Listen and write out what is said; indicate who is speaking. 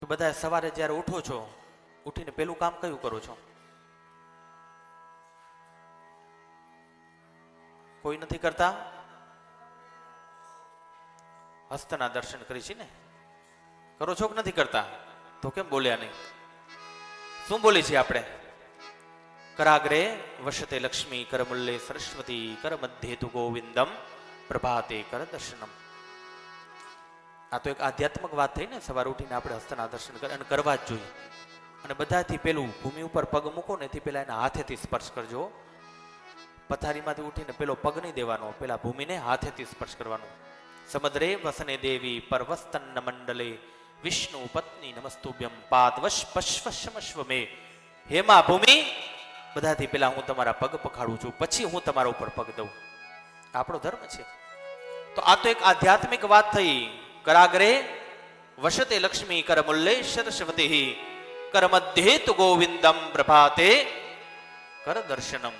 Speaker 1: તો બધા સવારે જ્યારે ઉઠો છો, ઉઠીને પેલું કામ કયું કરો છો? કોઈ નથી કરતા? હસ્તના દર્શન કરી છે ને? કરો છો કે નથી કરતા? તો કેમ બોલ્યા નહીં? શું બોલી છે આપણે? કરાગ્રે વસતે લક્ષ્મી, કરમુલ્લે સરસ્વતી, કર મધ્યે તુ ગોવિંદમ, પ્રભાતે કર દર્શનમ. આ તો એક આધ્યાત્મિક વાત થઈ ને. સવાર ઉઠીને આપણે હસ્તના દર્શન કરે અને કરવા જ જોઈએ. અને બધાથી પેલું ભૂમિ ઉપર પગ મૂકો ને એથી પેલા એના હાથેથી સ્પર્શ કરજો. પથારીમાંથી ઉઠીને પેલો પગ નહીં દેવાનો, પેલા ભૂમિને હાથેથી સ્પર્શ કરવાનો. સમદ્રે વસને દેવી પરવસ્તન્ન મંડલે, વિષ્ણુ પત્ની નમસ્તુભ્યમ પાદવશ પશ્વશમશ્વ મે. હેમા ભૂમિ, બધાથી પેલા હું તમારા પગ પખાડું છું, પછી હું તમારા ઉપર પગ દઉં. આપણો ધર્મ છે. તો આ તો એક આધ્યાત્મિક વાત થઈ. કરાગ્રે વસતે લક્ષ્મી, કરમુલ્લે સરસ્વતી, કર મધ્યે તુ ગોવિંદમ, પ્રભાતે કર દર્શનમ.